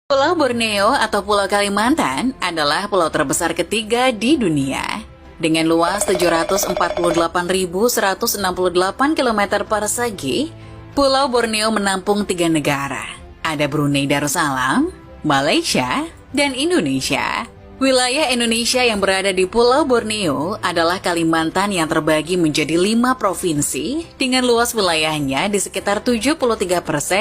Pulau Borneo atau Pulau Kalimantan adalah pulau terbesar ketiga di dunia. Dengan luas 748.168 km persegi, Pulau Borneo menampung 3 negara. Ada Brunei Darussalam, Malaysia, dan Indonesia. Wilayah Indonesia yang berada di Pulau Borneo adalah Kalimantan yang terbagi menjadi 5 provinsi dengan luas wilayahnya di sekitar 73%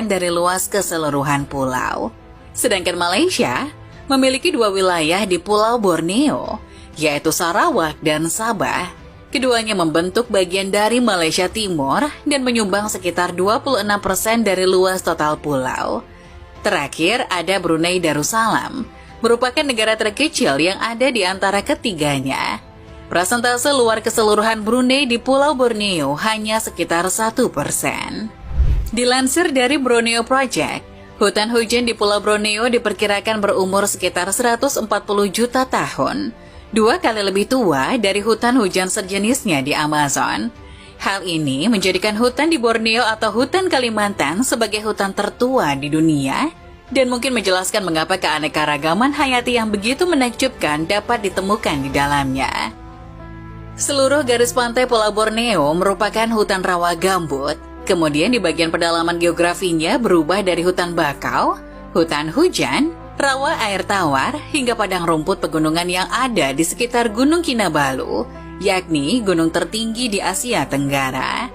dari luas keseluruhan pulau. Sedangkan Malaysia memiliki 2 wilayah di Pulau Borneo, yaitu Sarawak dan Sabah. Keduanya membentuk bagian dari Malaysia Timur dan menyumbang sekitar 26% dari luas total pulau. Terakhir ada Brunei Darussalam, merupakan negara terkecil yang ada di antara ketiganya. Persentase luar keseluruhan Brunei di Pulau Borneo hanya sekitar 1%. Dilansir dari Borneo Project, hutan hujan di Pulau Borneo diperkirakan berumur sekitar 140 juta tahun, 2 kali lebih tua dari hutan hujan sejenisnya di Amazon. Hal ini menjadikan hutan di Borneo atau hutan Kalimantan sebagai hutan tertua di dunia, dan mungkin menjelaskan mengapa keanekaragaman hayati yang begitu menakjubkan dapat ditemukan di dalamnya. Seluruh garis pantai Pulau Borneo merupakan hutan rawa gambut. Kemudian di bagian pedalaman geografinya berubah dari hutan bakau, hutan hujan, rawa air tawar, hingga padang rumput pegunungan yang ada di sekitar Gunung Kinabalu, yakni gunung tertinggi di Asia Tenggara.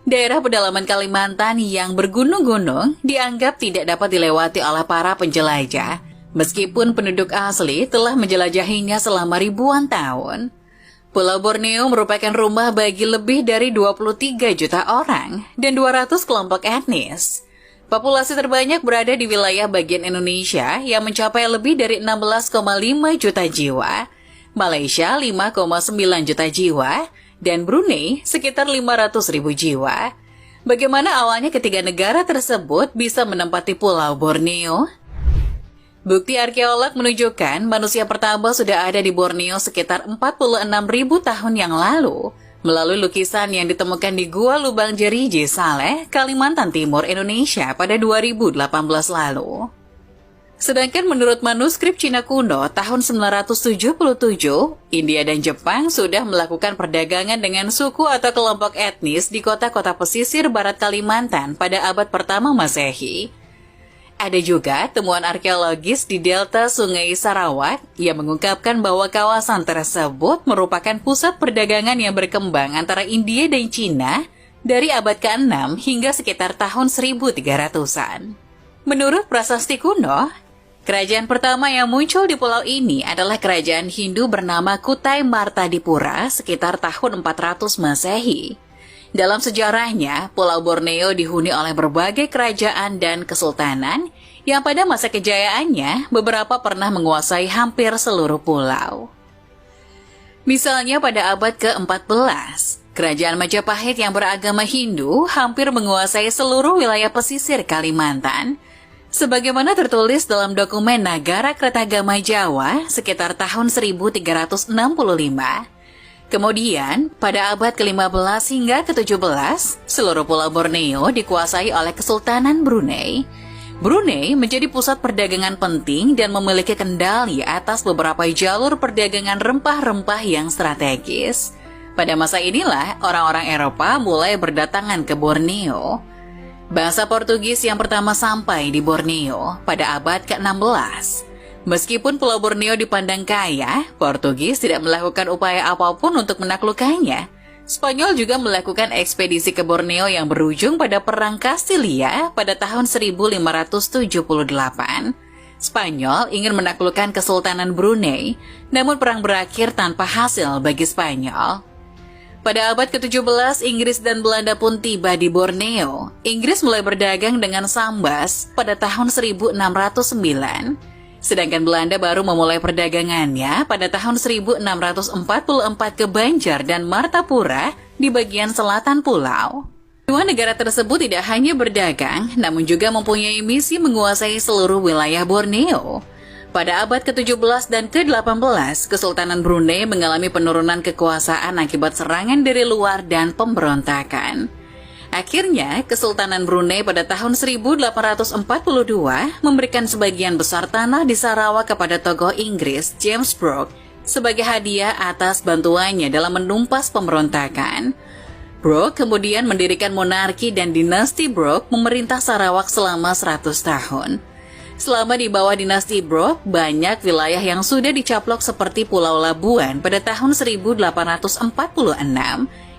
Daerah pedalaman Kalimantan yang bergunung-gunung dianggap tidak dapat dilewati oleh para penjelajah, meskipun penduduk asli telah menjelajahinya selama ribuan tahun. Pulau Borneo merupakan rumah bagi lebih dari 23 juta orang dan 200 kelompok etnis. Populasi terbanyak berada di wilayah bagian Indonesia yang mencapai lebih dari 16,5 juta jiwa, Malaysia 5,9 juta jiwa, dan Brunei sekitar 500.000 jiwa. Bagaimana awalnya ketiga negara tersebut bisa menempati Pulau Borneo? Bukti arkeolog menunjukkan manusia pertama sudah ada di Borneo sekitar 46.000 tahun yang lalu, melalui lukisan yang ditemukan di Gua Lubang Jeriji Saleh, Kalimantan Timur, Indonesia pada 2018 lalu. Sedangkan menurut manuskrip Cina kuno tahun 977, India dan Jepang sudah melakukan perdagangan dengan suku atau kelompok etnis di kota-kota pesisir barat Kalimantan pada abad pertama Masehi. Ada juga temuan arkeologis di delta Sungai Sarawak yang mengungkapkan bahwa kawasan tersebut merupakan pusat perdagangan yang berkembang antara India dan Cina dari abad ke-6 hingga sekitar tahun 1300-an. Menurut prasasti kuno, kerajaan pertama yang muncul di pulau ini adalah kerajaan Hindu bernama Kutai Martadipura sekitar tahun 400 Masehi. Dalam sejarahnya, Pulau Borneo dihuni oleh berbagai kerajaan dan kesultanan yang pada masa kejayaannya beberapa pernah menguasai hampir seluruh pulau. Misalnya pada abad ke-14, kerajaan Majapahit yang beragama Hindu hampir menguasai seluruh wilayah pesisir Kalimantan, sebagaimana tertulis dalam dokumen Nagara Kertagama Jawa sekitar tahun 1365. Kemudian, pada abad ke-15 hingga ke-17, seluruh Pulau Borneo dikuasai oleh Kesultanan Brunei. Brunei menjadi pusat perdagangan penting dan memiliki kendali atas beberapa jalur perdagangan rempah-rempah yang strategis. Pada masa inilah, orang-orang Eropa mulai berdatangan ke Borneo. Bahasa Portugis yang pertama sampai di Borneo pada abad ke-16. Meskipun Pulau Borneo dipandang kaya, Portugis tidak melakukan upaya apapun untuk menaklukkannya. Spanyol juga melakukan ekspedisi ke Borneo yang berujung pada Perang Kastilia pada tahun 1578. Spanyol ingin menaklukkan Kesultanan Brunei, namun perang berakhir tanpa hasil bagi Spanyol. Pada abad ke-17, Inggris dan Belanda pun tiba di Borneo. Inggris mulai berdagang dengan Sambas pada tahun 1609. Sedangkan Belanda baru memulai perdagangannya pada tahun 1644 ke Banjar dan Martapura di bagian selatan pulau. Dua negara tersebut tidak hanya berdagang, namun juga mempunyai misi menguasai seluruh wilayah Borneo. Pada abad ke-17 dan ke-18, Kesultanan Brunei mengalami penurunan kekuasaan akibat serangan dari luar dan pemberontakan. Akhirnya, Kesultanan Brunei pada tahun 1842 memberikan sebagian besar tanah di Sarawak kepada tokoh Inggris James Brooke sebagai hadiah atas bantuannya dalam menumpas pemberontakan. Brooke kemudian mendirikan monarki dan dinasti Brooke memerintah Sarawak selama 100 tahun. Selama di bawah dinasti Brooke, banyak wilayah yang sudah dicaplok seperti Pulau Labuan pada tahun 1846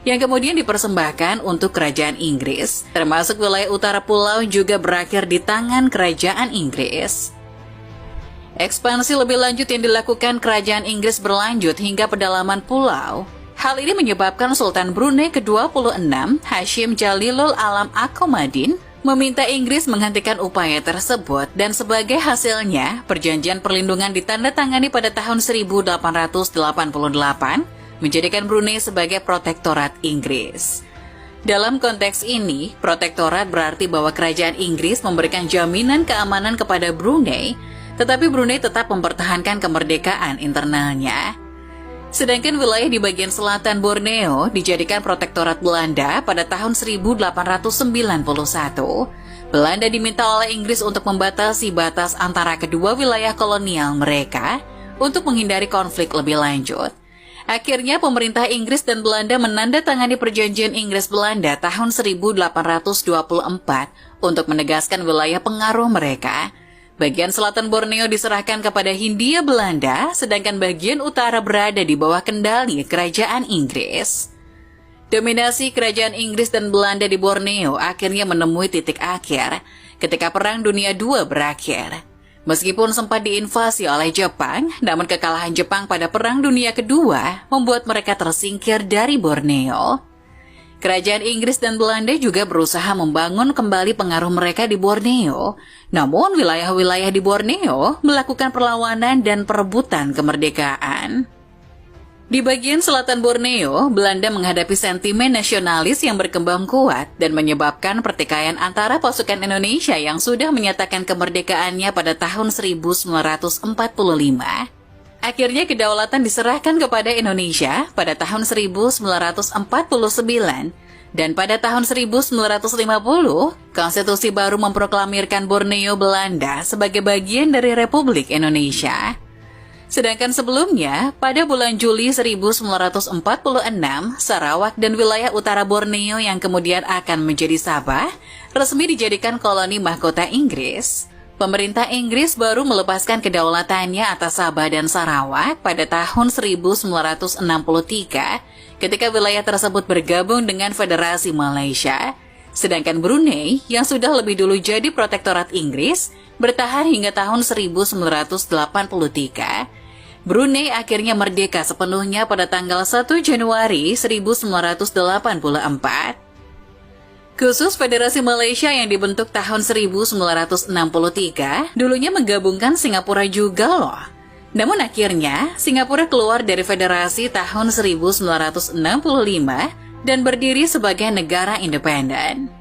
yang kemudian dipersembahkan untuk kerajaan Inggris, termasuk wilayah utara pulau juga berakhir di tangan kerajaan Inggris. Ekspansi lebih lanjut yang dilakukan kerajaan Inggris berlanjut hingga pedalaman pulau. Hal ini menyebabkan Sultan Brunei ke-26, Hashim Jalilul Alam Akomadin, meminta Inggris menghentikan upaya tersebut dan sebagai hasilnya, perjanjian perlindungan ditandatangani pada tahun 1888, menjadikan Brunei sebagai protektorat Inggris. Dalam konteks ini, protektorat berarti bahwa kerajaan Inggris memberikan jaminan keamanan kepada Brunei, tetapi Brunei tetap mempertahankan kemerdekaan internalnya. Sedangkan wilayah di bagian selatan Borneo dijadikan protektorat Belanda pada tahun 1891. Belanda diminta oleh Inggris untuk membatasi batas antara kedua wilayah kolonial mereka untuk menghindari konflik lebih lanjut. Akhirnya pemerintah Inggris dan Belanda menandatangani perjanjian Inggris-Belanda tahun 1824 untuk menegaskan wilayah pengaruh mereka. Bagian selatan Borneo diserahkan kepada Hindia Belanda, sedangkan bagian utara berada di bawah kendali kerajaan Inggris. Dominasi kerajaan Inggris dan Belanda di Borneo akhirnya menemui titik akhir ketika Perang Dunia II berakhir. Meskipun sempat diinvasi oleh Jepang, namun kekalahan Jepang pada Perang Dunia Kedua membuat mereka tersingkir dari Borneo. Kerajaan Inggris dan Belanda juga berusaha membangun kembali pengaruh mereka di Borneo. Namun wilayah-wilayah di Borneo melakukan perlawanan dan perebutan kemerdekaan. Di bagian selatan Borneo, Belanda menghadapi sentimen nasionalis yang berkembang kuat dan menyebabkan pertikaian antara pasukan Indonesia yang sudah menyatakan kemerdekaannya pada tahun 1945. Akhirnya kedaulatan diserahkan kepada Indonesia pada tahun 1949 dan pada tahun 1950, konstitusi baru memproklamirkan Borneo Belanda sebagai bagian dari Republik Indonesia. Sedangkan sebelumnya, pada bulan Juli 1946, Sarawak dan wilayah utara Borneo yang kemudian akan menjadi Sabah resmi dijadikan koloni mahkota Inggris. Pemerintah Inggris baru melepaskan kedaulatannya atas Sabah dan Sarawak pada tahun 1963 ketika wilayah tersebut bergabung dengan Federasi Malaysia. Sedangkan Brunei, yang sudah lebih dulu jadi protektorat Inggris, bertahan hingga tahun 1983. Brunei akhirnya merdeka sepenuhnya pada tanggal 1 Januari 1984. Khusus Federasi Malaysia yang dibentuk tahun 1963 dulunya menggabungkan Singapura juga loh. Namun akhirnya Singapura keluar dari federasi tahun 1965 dan berdiri sebagai negara independen.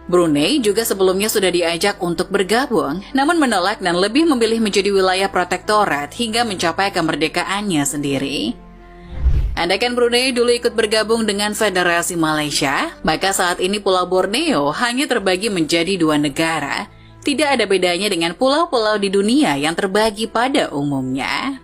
Brunei juga sebelumnya sudah diajak untuk bergabung, namun menolak dan lebih memilih menjadi wilayah protektorat hingga mencapai kemerdekaannya sendiri. Andaikan Brunei dulu ikut bergabung dengan Federasi Malaysia, maka saat ini Pulau Borneo hanya terbagi menjadi 2 negara. Tidak ada bedanya dengan pulau-pulau di dunia yang terbagi pada umumnya.